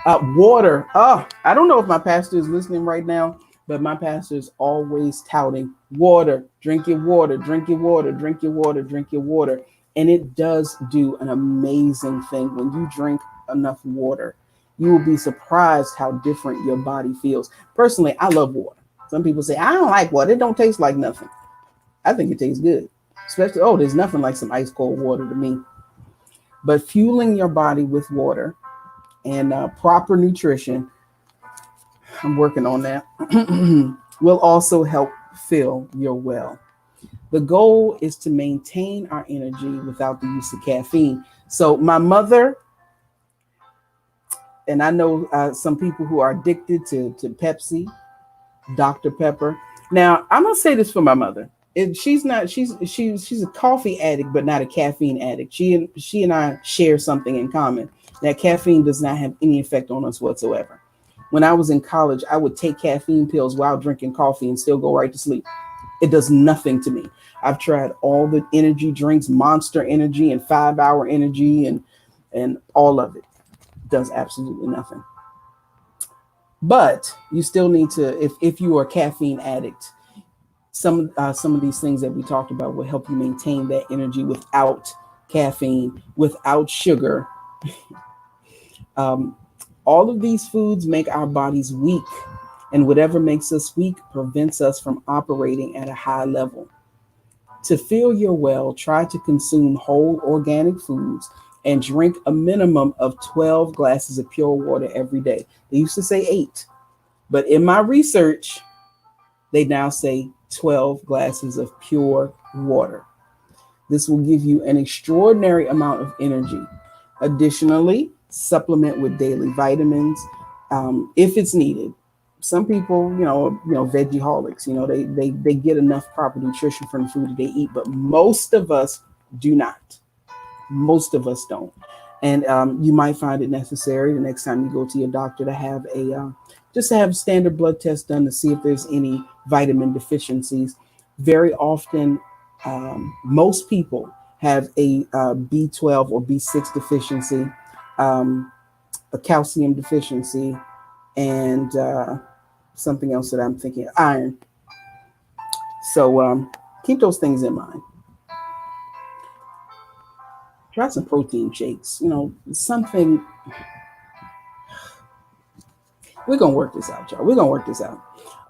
Water. Oh, I don't know if my pastor is listening right now, but my pastor is always touting water. Drink your water, drink your water, drink your water, drink your water. And it does do an amazing thing. When you drink enough water, you will be surprised how different your body feels. Personally, I love water. Some people say, I don't like water. It don't taste like nothing. I think it tastes good. Especially, there's nothing like some ice cold water to me. But fueling your body with water and proper nutrition, I'm working on that, will also help fill your well. The goal is to maintain our energy without the use of caffeine. So, my mother, and I know some people who are addicted to Pepsi, Dr. Pepper. Now, I'm gonna say this for my mother. She's not. She's a coffee addict, but not a caffeine addict. She and I share something in common. That caffeine does not have any effect on us whatsoever. When I was in college, I would take caffeine pills while drinking coffee and still go right to sleep. It does nothing to me. I've tried all the energy drinks, Monster Energy and 5 Hour Energy, and all of it does absolutely nothing. But you still need to, if you are a caffeine addict, some of these things that we talked about will help you maintain that energy without caffeine, without sugar. Um, all of these foods make our bodies weak, and whatever makes us weak prevents us from operating at a high level. To fill your well, try to consume whole organic foods and drink a minimum of 12 glasses of pure water every day. They used to say 8, but in my research, they now say 12 glasses of pure water. This will give you an extraordinary amount of energy. Additionally, supplement with daily vitamins if it's needed. Some people, veggieholics, they get enough proper nutrition from the food that they eat, but most of us do not. Most of us don't. And you might find it necessary the next time you go to your doctor to have just to have a standard blood test done to see if there's any vitamin deficiencies. Very often, most people have a B12 or B6 deficiency, um, a calcium deficiency, and something else that I'm thinking, iron. So keep those things in mind. Try some protein shakes. Something. We're gonna work this out, y'all. We're gonna work this out.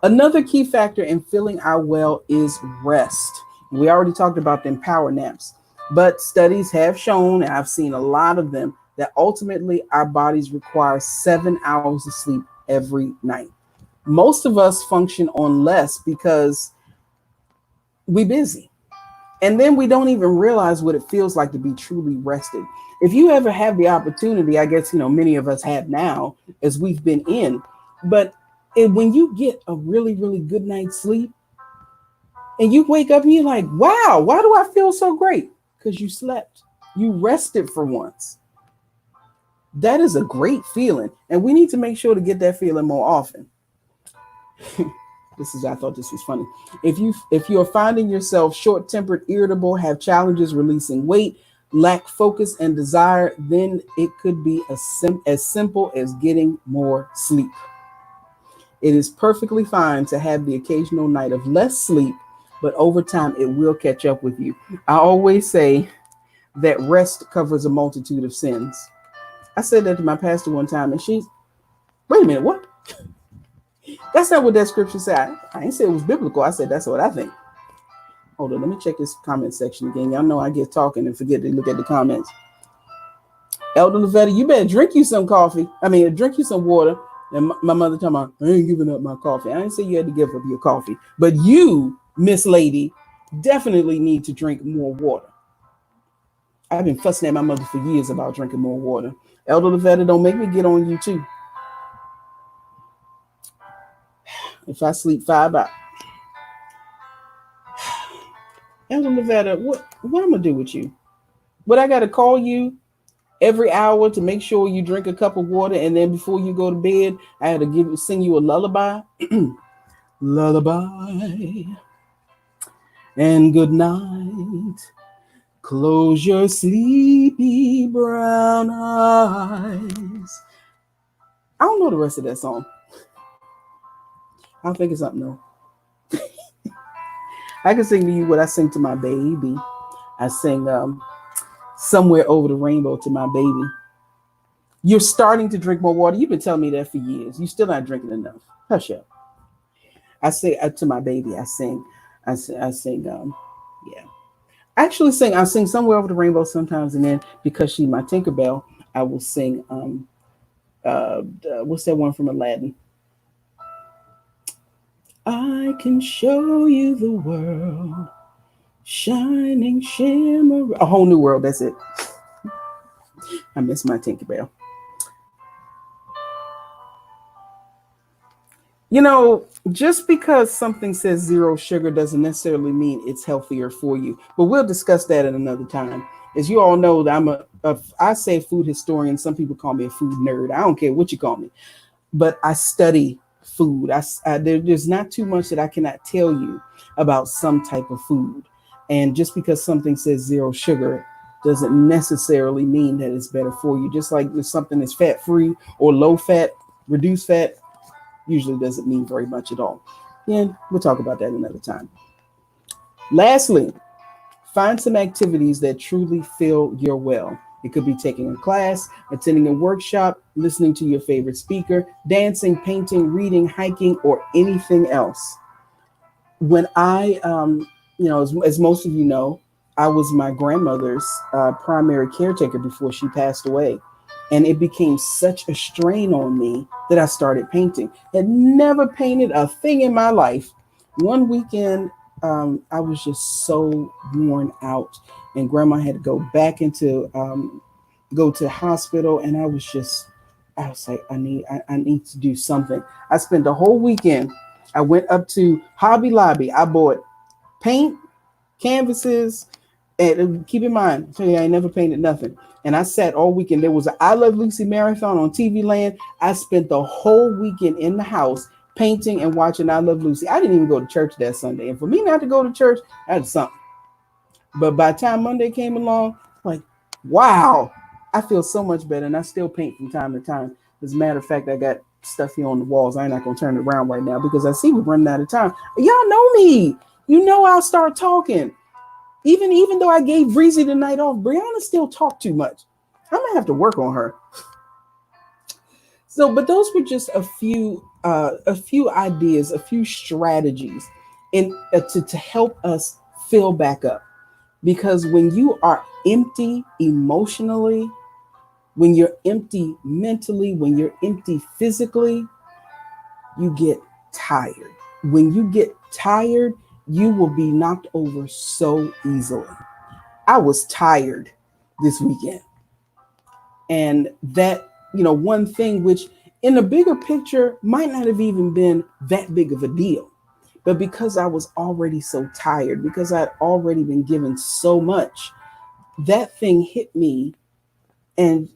Another key factor in filling our well is rest. We already talked about them power naps, but studies have shown, and I've seen a lot of them, that ultimately our bodies require 7 hours of sleep every night. Most of us function on less because we're busy. And then we don't even realize what it feels like to be truly rested. If you ever have the opportunity, I guess, many of us have now as we've been in, but when you get a really, really good night's sleep and you wake up and you're like, wow, why do I feel so great? Because you slept, you rested for once. That is a great feeling. And we need to make sure to get that feeling more often. I thought this was funny. If you're finding yourself short-tempered, irritable, have challenges releasing weight, lack focus and desire, then it could be as simple as getting more sleep. It is perfectly fine to have the occasional night of less sleep, but over time it will catch up with you. I always say that rest covers a multitude of sins. I said that to my pastor one time, and she's, wait a minute, what? That's not what that scripture said. I ain't say it was biblical. I said that's what I think. Hold on, let me check this comment section again. Y'all know I get talking and forget to look at the comments. Elder Lavetta, you better drink you some coffee. Drink you some water. And my mother talking about, I ain't giving up my coffee. I didn't say you had to give up your coffee. But you, Miss Lady, definitely need to drink more water. I've been fussing at my mother for years about drinking more water. Elder Lavetta, don't make me get on you too. If I sleep 5 hours. Elder Lavetta, what I'm going to do with you? What, I got to call you every hour to make sure you drink a cup of water, and then before you go to bed, I had to sing you a lullaby? Lullaby and good night. Close your sleepy brown eyes. I don't know the rest of that song. I'll think of something though. I can sing to you what I sing to my baby. I sing Somewhere Over the Rainbow to my baby. You're starting to drink more water. You've been telling me that for years. You're still not drinking enough. Hush up. I say to my baby, I sing, yeah. I sing Somewhere Over the Rainbow sometimes, and then because she's my Tinkerbell, I will sing What's that one from Aladdin? I can show you the world, shining shimmer, a whole new world. That's it. I miss my Tinkerbell. You know, just because something says zero sugar doesn't necessarily mean it's healthier for you. But we'll discuss that at another time. As you all know, that I say food historian. Some people call me a food nerd. I don't care what you call me, but I study food. There's not too much that I cannot tell you about some type of food. And just because something says zero sugar doesn't necessarily mean that it's better for you. Just like there's something that's fat free or low fat, reduced fat, usually doesn't mean very much at all. And we'll talk about that another time. Lastly, find some activities that truly fill your well. It could be taking a class, attending a workshop, listening to your favorite speaker, dancing, painting, reading, hiking, or anything else. When as most of you know, I was my grandmother's primary caretaker before she passed away. And it became such a strain on me that I started painting. Had never painted a thing in my life. One weekend, I was just so worn out, and Grandma had to go to the hospital, and I was like, I need to do something. I spent the whole weekend. I went up to Hobby Lobby. I bought paint, canvases, and keep in mind, I ain't never painted nothing. And I sat all weekend. There was an I Love Lucy marathon on TV Land. I spent the whole weekend in the house painting and watching I Love Lucy. I didn't even go to church that Sunday. And for me not to go to church, that's something. But by the time Monday came along, like, wow, I feel so much better. And I still paint from time to time. As a matter of fact, I got stuff here on the walls. I'm not going to turn it around right now because I see we're running out of time. Y'all know me. You know I'll start talking. Even though I gave Breezy the night off, Brianna still talked too much. I'm gonna have to work on her. So, but those were just a few ideas, a few strategies, to help us fill back up. Because when you are empty emotionally, when you're empty mentally, when you're empty physically, you get tired. When you get tired, you will be knocked over so easily. I was tired this weekend. And that, one thing which in the bigger picture might not have even been that big of a deal. But because I was already so tired, because I'd already been given so much, that thing hit me, and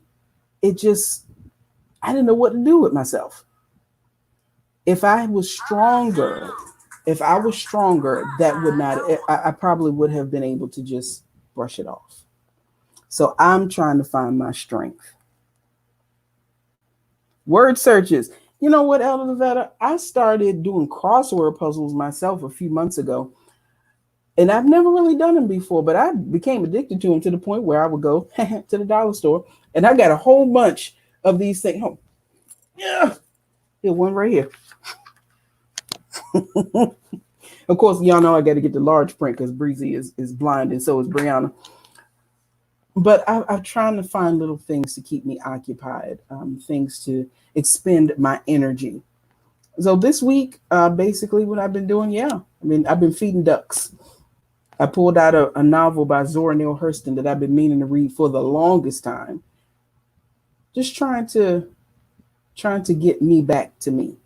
I didn't know what to do with myself. If I was stronger, that would not, I probably would have been able to just brush it off. So I'm trying to find my strength. Word searches. You know what, Elvetta? I started doing crossword puzzles myself a few months ago. And I've never really done them before, but I became addicted to them to the point where I would go to the dollar store and I got a whole bunch of these things. Oh, yeah. Here's one right here. Of course, y'all know I got to get the large print because Breezy is blind and so is Brianna. But I'm trying to find little things to keep me occupied, things to expend my energy. So this week, basically what I've been doing, I've been feeding ducks. I pulled out a novel by Zora Neale Hurston that I've been meaning to read for the longest time. Just trying to get me back to me.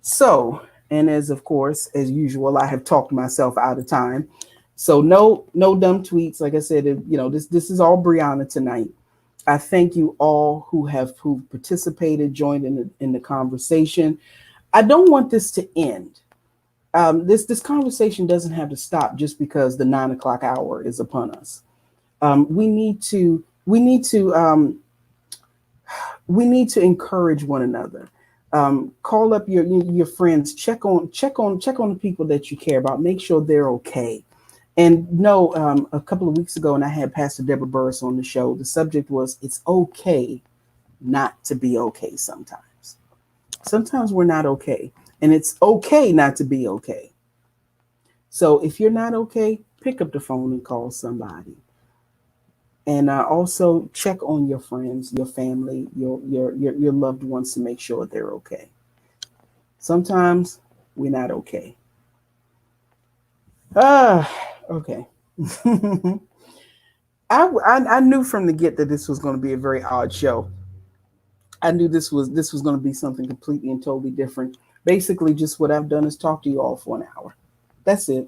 So, and as usual, I have talked myself out of time. So no dumb tweets. Like I said, this is all Brianna tonight. I thank you all who participated, joined in the conversation. I don't want this to end. This conversation doesn't have to stop just because the 9 o'clock hour is upon us. We need to encourage one another. Call up your friends. Check on the people that you care about. Make sure they're okay. And a couple of weeks ago, and I had Pastor Deborah Burris on the show. The subject was, it's okay not to be okay sometimes. Sometimes we're not okay. And it's okay not to be okay. So if you're not okay, pick up the phone and call somebody. And also check on your friends, your family, your loved ones to make sure they're okay. Sometimes we're not okay. Ah, okay. I knew from the get that this was going to be a very odd show. I knew this was going to be something completely and totally different. Basically, just what I've done is talk to you all for an hour. That's it.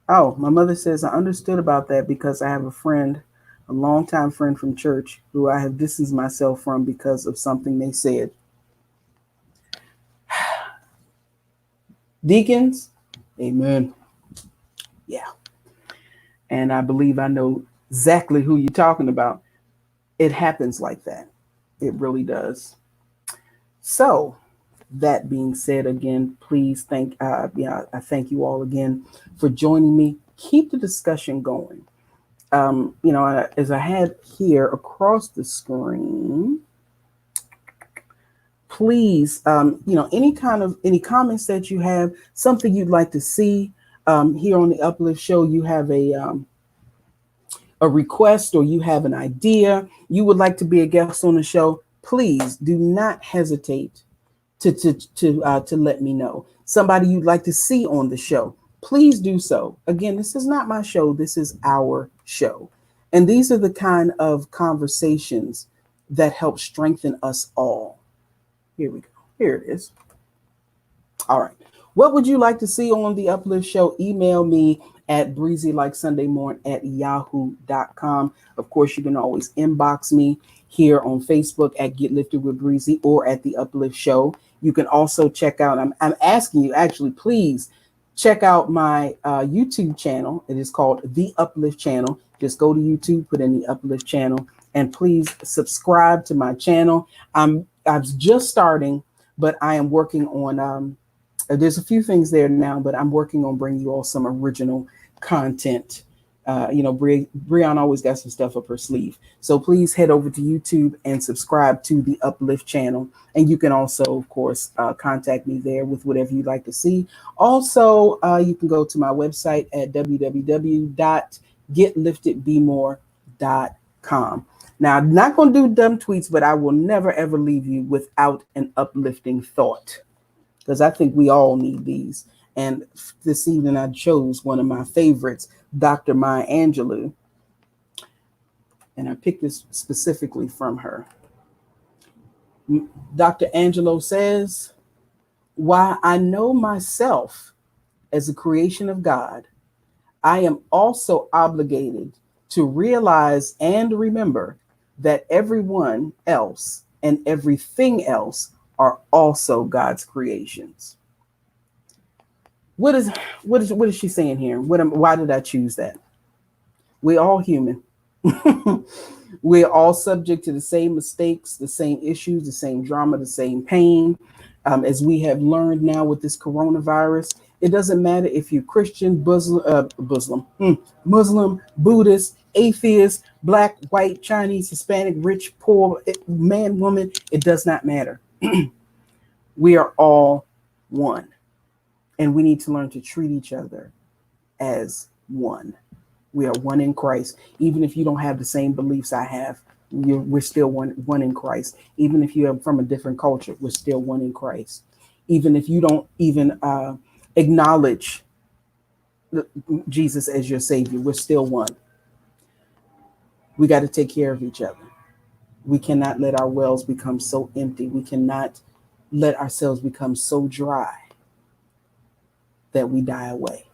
Oh, my mother says I understood about that because I have a friend, a longtime friend from church, who I have distanced myself from because of something they said. Deacons, amen. Yeah. And I believe I know exactly who you're talking about. It happens like that. It really does. So, that being said, again, please I thank you all again for joining me. Keep the discussion going. As I have here across the screen, please, any comments that you have, something you'd like to see here on the Uplift Show. You have a request or you have an idea, you would like to be a guest on the show, please do not hesitate to let me know. Somebody you'd like to see on the show, please do so. Again, this is not my show, this is our show. And these are the kind of conversations that help strengthen us all. Here we go. Here it is. All right. What would you like to see on the Uplift Show? Email me at breezylikesundayMorn@yahoo.com. Of course, you can always inbox me here on Facebook at Get Lifted with Breezy or at the Uplift Show. You can also check out, I'm asking you actually, please check out my YouTube channel. It is called The Uplift Channel. Just go to YouTube, put in The Uplift Channel, and please subscribe to my channel. I'm just starting, but I am working on there's a few things there now, but I'm working on bringing you all some original content. Brianna always got some stuff up her sleeve. So please head over to YouTube and subscribe to the Uplift channel. And you can also, of course, contact me there with whatever you'd like to see. Also, you can go to my website at www.getliftedbemore.com. Now, I'm not going to do dumb tweets, but I will never, ever leave you without an uplifting thought, because I think we all need these. And this evening I chose one of my favorites, Dr. Maya Angelou. And I picked this specifically from her. Dr. Angelou says, "While I know myself as a creation of God, I am also obligated to realize and remember that everyone else and everything else are also God's creations." What is she saying here? Why did I choose that? We're all human. We're all subject to the same mistakes, the same issues, the same drama, the same pain. As we have learned now with this coronavirus, it doesn't matter if you're Christian, Muslim, Buddhist, atheist, black, white, Chinese, Hispanic, rich, poor, man, woman. It does not matter. We are all one. And we need to learn to treat each other as one. We are one in Christ. Even if you don't have the same beliefs I have, we're still one in Christ. Even if you're from a different culture, we're still one in Christ. Even if you don't even acknowledge Jesus as your Savior, we're still one. We got to take care of each other. We cannot let our wells become so empty. We cannot let ourselves become so dry that we die away.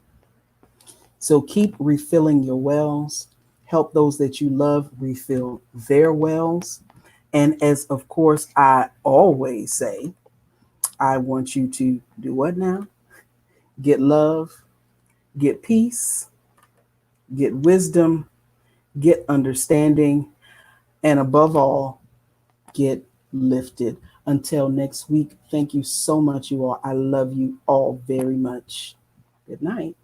So keep refilling your wells. Help those that you love refill their wells. And as, of course, I always say, I want you to do what now? Get love, get peace, get wisdom, get understanding, and above all, get lifted. Until next week, thank you so much, you all. I love you all very much. Good night.